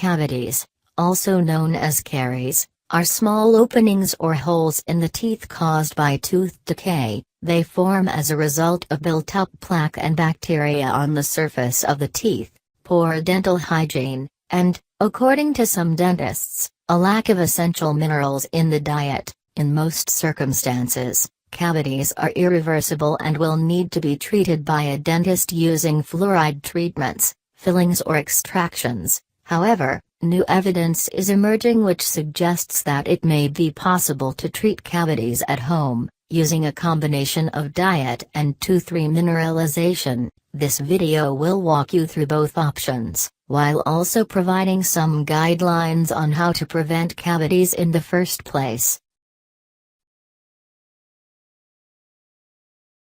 Cavities, also known as caries, are small openings or holes in the teeth caused by tooth decay. They form as a result of built-up plaque and bacteria on the surface of the teeth, poor dental hygiene, and, according to some dentists, a lack of essential minerals in the diet. In most circumstances, cavities are irreversible and will need to be treated by a dentist using fluoride treatments, fillings or extractions. However, new evidence is emerging which suggests that it may be possible to treat cavities at home, using a combination of diet and tooth remineralization. This video will walk you through both options, while also providing some guidelines on how to prevent cavities in the first place.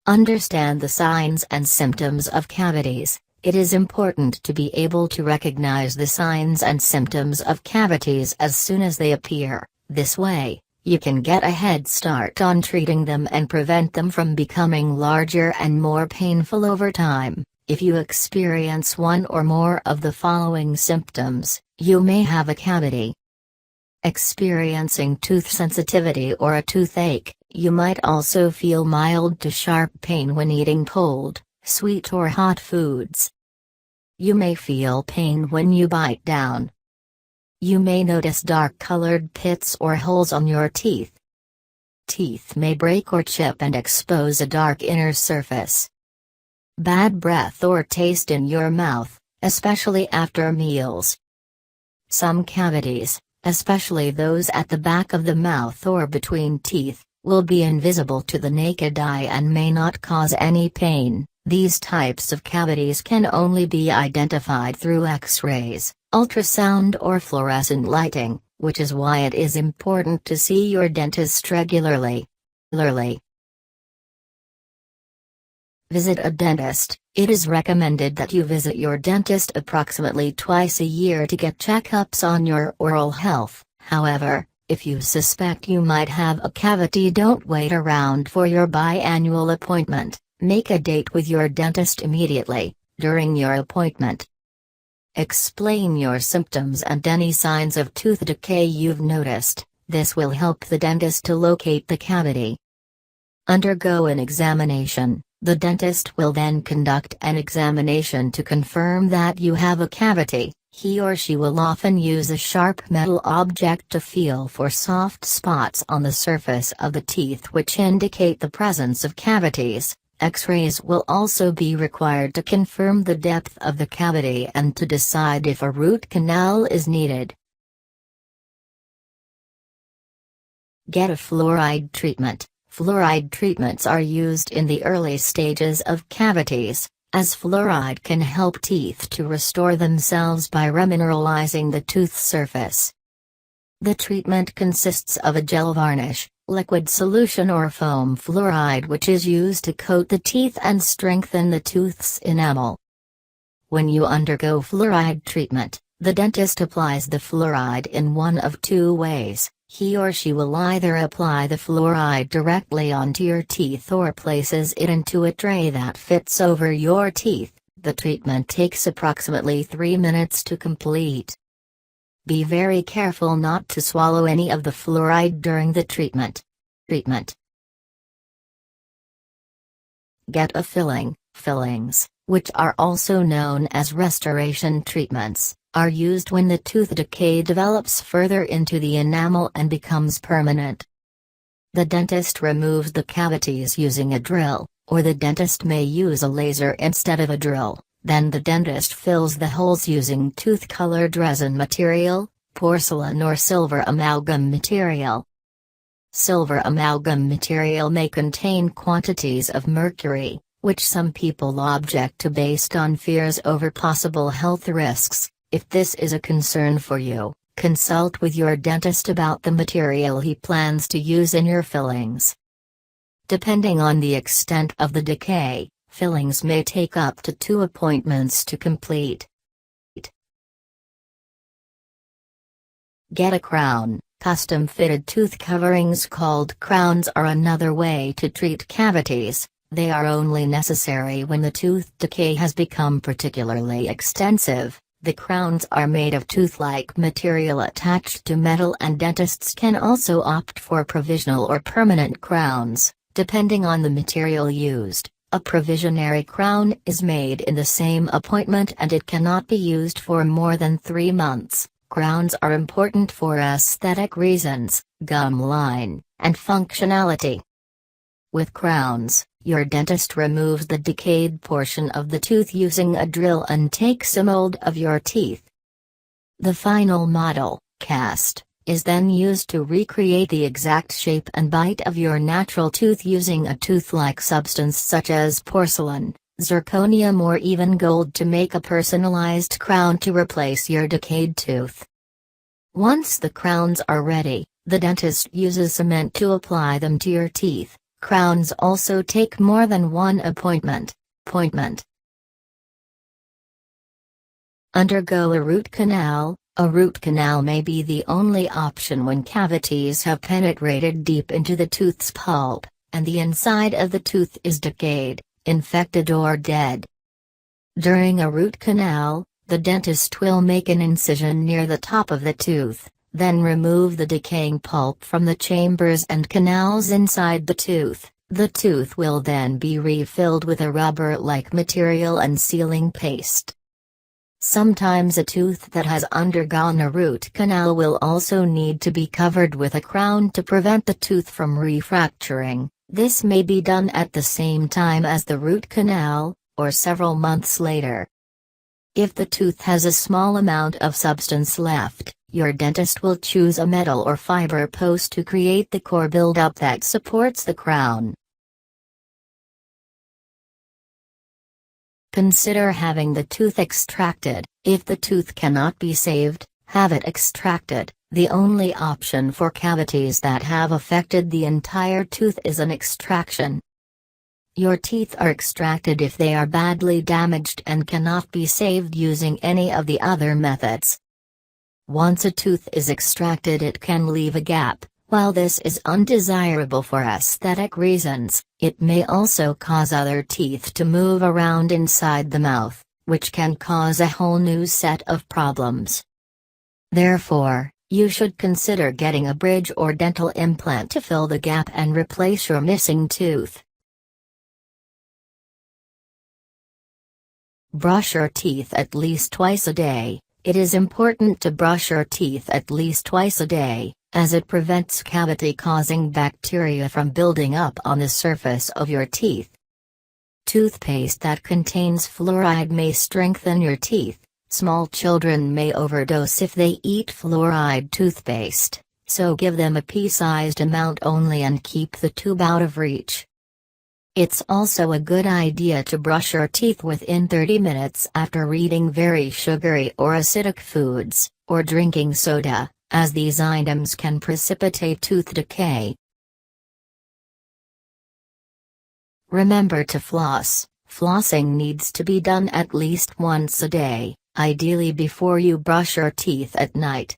Understand the signs and symptoms of cavities. It is important to be able to recognize the signs and symptoms of cavities as soon as they appear. This way, you can get a head start on treating them and prevent them from becoming larger and more painful over time. If you experience one or more of the following symptoms, you may have a cavity. Experiencing tooth sensitivity or a toothache. You might also feel mild to sharp pain when eating cold, sweet or hot foods. You may feel pain when you bite down. You may notice dark-colored pits or holes on your teeth. Teeth may break or chip and expose a dark inner surface. Bad breath or taste in your mouth, especially after meals. Some cavities, especially those at the back of the mouth or between teeth, will be invisible to the naked eye and may not cause any pain. These types of cavities can only be identified through X-rays, ultrasound or fluorescent lighting, which is why it is important to see your dentist regularly. Visit a dentist. It is recommended that you visit your dentist approximately twice a year to get checkups on your oral health. However, if you suspect you might have a cavity, don't wait around for your biannual appointment. Make a date with your dentist immediately, during your appointment. Explain your symptoms and any signs of tooth decay you've noticed. This will help the dentist to locate the cavity. Undergo an examination. The dentist will then conduct an examination to confirm that you have a cavity. He or she will often use a sharp metal object to feel for soft spots on the surface of the teeth which indicate the presence of cavities. X-rays will also be required to confirm the depth of the cavity and to decide if a root canal is needed. Get a fluoride treatment. Fluoride treatments are used in the early stages of cavities, as fluoride can help teeth to restore themselves by remineralizing the tooth surface. The treatment consists of a gel varnish, liquid solution or foam fluoride which is used to coat the teeth and strengthen the tooth's enamel. When you undergo fluoride treatment, the dentist applies the fluoride in one of two ways. He or she will either apply the fluoride directly onto your teeth or places it into a tray that fits over your teeth. The treatment takes approximately 3 minutes to complete. Be very careful not to swallow any of the fluoride during the treatment. Get a filling. Fillings, which are also known as restoration treatments, are used when the tooth decay develops further into the enamel and becomes permanent. The dentist removes the cavities using a drill, or the dentist may use a laser instead of a drill. Then the dentist fills the holes using tooth-colored resin material, porcelain or silver amalgam material. Silver amalgam material may contain quantities of mercury, which some people object to based on fears over possible health risks. If this is a concern for you, consult with your dentist about the material he plans to use in your fillings. Depending on the extent of the decay, fillings may take up to 2 appointments to complete. Get a crown. Custom-fitted tooth coverings called crowns are another way to treat cavities. They are only necessary when the tooth decay has become particularly extensive. The crowns are made of tooth-like material attached to metal, and dentists can also opt for provisional or permanent crowns, depending on the material used. A provisionary crown is made in the same appointment and it cannot be used for more than 3 months. Crowns are important for aesthetic reasons, gum line, and functionality. With crowns, your dentist removes the decayed portion of the tooth using a drill and takes a mold of your teeth. The final model, cast, is then used to recreate the exact shape and bite of your natural tooth using a tooth-like substance such as porcelain, zirconium, or even gold to make a personalized crown to replace your decayed tooth. Once the crowns are ready, the dentist uses cement to apply them to your teeth. Crowns also take more than one appointment. Undergo a root canal. A root canal may be the only option when cavities have penetrated deep into the tooth's pulp, and the inside of the tooth is decayed, infected, or dead. During a root canal, the dentist will make an incision near the top of the tooth, then remove the decaying pulp from the chambers and canals inside the tooth. The tooth will then be refilled with a rubber-like material and sealing paste. Sometimes a tooth that has undergone a root canal will also need to be covered with a crown to prevent the tooth from refracturing. This may be done at the same time as the root canal, or several months later. If the tooth has a small amount of substance left, your dentist will choose a metal or fiber post to create the core buildup that supports the crown. Consider having the tooth extracted. If the tooth cannot be saved, have it extracted. The only option for cavities that have affected the entire tooth is an extraction. Your teeth are extracted if they are badly damaged and cannot be saved using any of the other methods. Once a tooth is extracted, it can leave a gap. While this is undesirable for aesthetic reasons, it may also cause other teeth to move around inside the mouth, which can cause a whole new set of problems. Therefore, you should consider getting a bridge or dental implant to fill the gap and replace your missing tooth. Brush your teeth at least twice a day. It is important to brush your teeth at least twice a day, as it prevents cavity-causing bacteria from building up on the surface of your teeth. Toothpaste that contains fluoride may strengthen your teeth. Small children may overdose if they eat fluoride toothpaste, so give them a pea-sized amount only and keep the tube out of reach. It's also a good idea to brush your teeth within 30 minutes after eating very sugary or acidic foods, or drinking soda, as these items can precipitate tooth decay. Remember to floss. Flossing needs to be done at least once a day, ideally before you brush your teeth at night.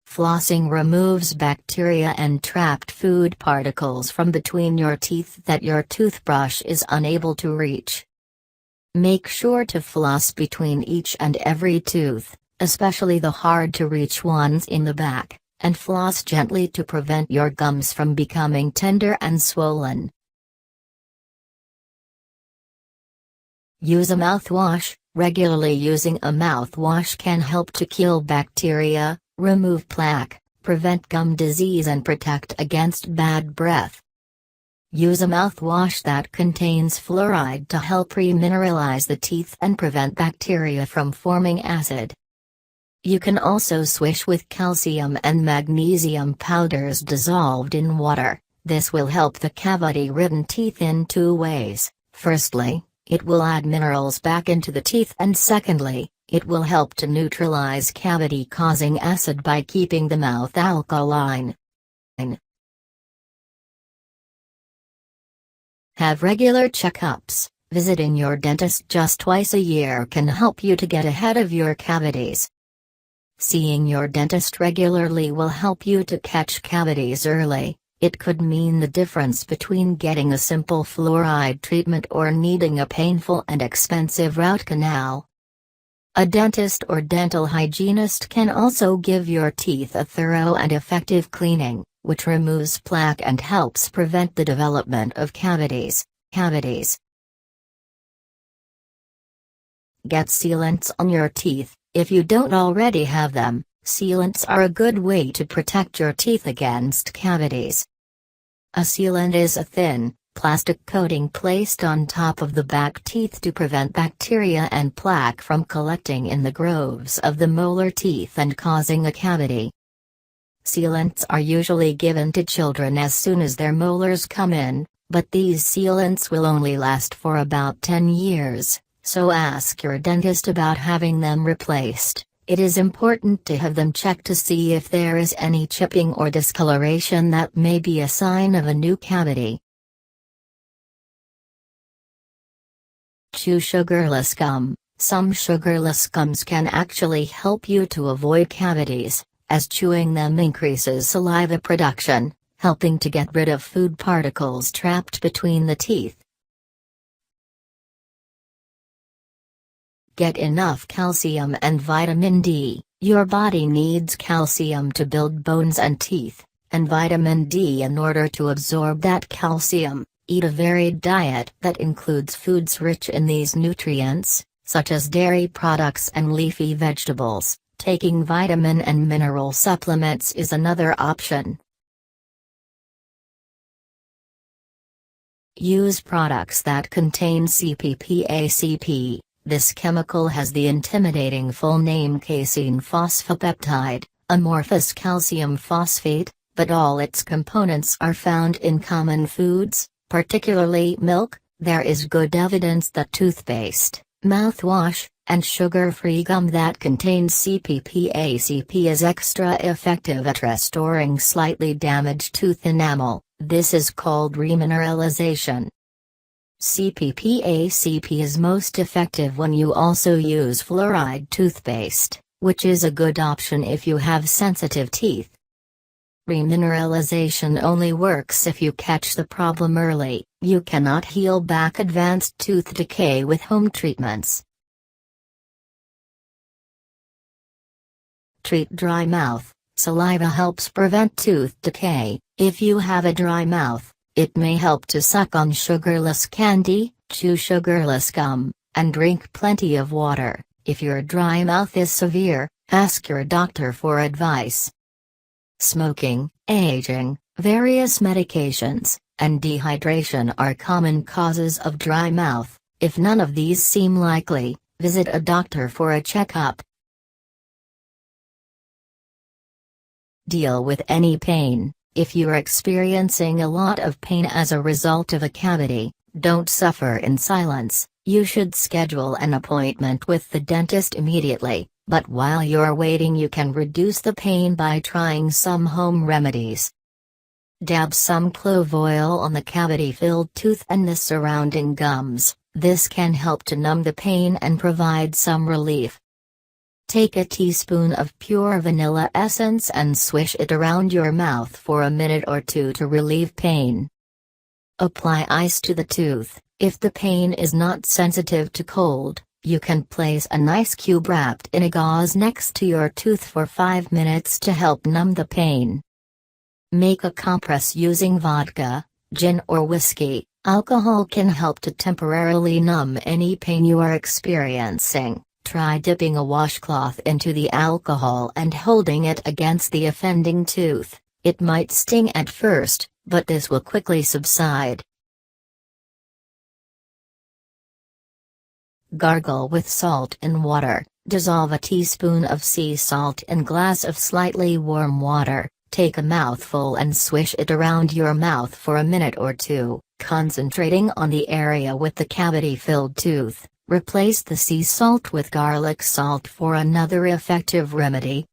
Flossing removes bacteria and trapped food particles from between your teeth that your toothbrush is unable to reach. Make sure to floss between each and every tooth, especially the hard-to-reach ones in the back, and floss gently to prevent your gums from becoming tender and swollen. Use a mouthwash. Regularly using a mouthwash can help to kill bacteria, remove plaque, prevent gum disease, and protect against bad breath. Use a mouthwash that contains fluoride to help remineralize the teeth and prevent bacteria from forming acid. You can also swish with calcium and magnesium powders dissolved in water. This will help the cavity-ridden teeth in 2 ways. Firstly, it will add minerals back into the teeth, and secondly, it will help to neutralize cavity-causing acid by keeping the mouth alkaline. Have regular checkups. Visiting your dentist just twice a year can help you to get ahead of your cavities. Seeing your dentist regularly will help you to catch cavities early. It could mean the difference between getting a simple fluoride treatment or needing a painful and expensive root canal. A dentist or dental hygienist can also give your teeth a thorough and effective cleaning, which removes plaque and helps prevent the development of cavities. Cavities. Get sealants on your teeth. If you don't already have them, sealants are a good way to protect your teeth against cavities. A sealant is a thin, plastic coating placed on top of the back teeth to prevent bacteria and plaque from collecting in the grooves of the molar teeth and causing a cavity. Sealants are usually given to children as soon as their molars come in, but these sealants will only last for about 10 years, so ask your dentist about having them replaced. It is important to have them checked to see if there is any chipping or discoloration that may be a sign of a new cavity. Chew sugarless gum. Some sugarless gums can actually help you to avoid cavities, as chewing them increases saliva production, helping to get rid of food particles trapped between the teeth. Get enough calcium and vitamin D. Your body needs calcium to build bones and teeth, and vitamin D in order to absorb that calcium. Eat a varied diet that includes foods rich in these nutrients, such as dairy products and leafy vegetables. Taking vitamin and mineral supplements is another option. Use products that contain CPPACP. This chemical has the intimidating full name casein phosphopeptide, amorphous calcium phosphate, but all its components are found in common foods, particularly milk. There is good evidence that toothpaste, mouthwash, and sugar-free gum that contains CPPACP is extra effective at restoring slightly damaged tooth enamel. This is called remineralization. CPPACP is most effective when you also use fluoride toothpaste, which is a good option if you have sensitive teeth. Remineralization only works if you catch the problem early. You cannot heal back advanced tooth decay with home treatments. Treat dry mouth. Saliva helps prevent tooth decay. If you have a dry mouth, it may help to suck on sugarless candy, chew sugarless gum, and drink plenty of water. If your dry mouth is severe, ask your doctor for advice. Smoking, aging, various medications, and dehydration are common causes of dry mouth. If none of these seem likely, visit a doctor for a checkup. Deal with any pain. If you're experiencing a lot of pain as a result of a cavity, don't suffer in silence. You should schedule an appointment with the dentist immediately, but while you're waiting you can reduce the pain by trying some home remedies. Dab some clove oil on the cavity-filled tooth and the surrounding gums. This can help to numb the pain and provide some relief. Take a teaspoon of pure vanilla essence and swish it around your mouth for a minute or two to relieve pain. Apply ice to the tooth. If the pain is not sensitive to cold, you can place an ice cube wrapped in a gauze next to your tooth for 5 minutes to help numb the pain. Make a compress using vodka, gin or whiskey. Alcohol can help to temporarily numb any pain you are experiencing. Try dipping a washcloth into the alcohol and holding it against the offending tooth. It might sting at first, but this will quickly subside. Gargle with salt and water. Dissolve a teaspoon of sea salt in a glass of slightly warm water. Take a mouthful and swish it around your mouth for a minute or two, concentrating on the area with the cavity-filled tooth. Replace the sea salt with garlic salt for another effective remedy.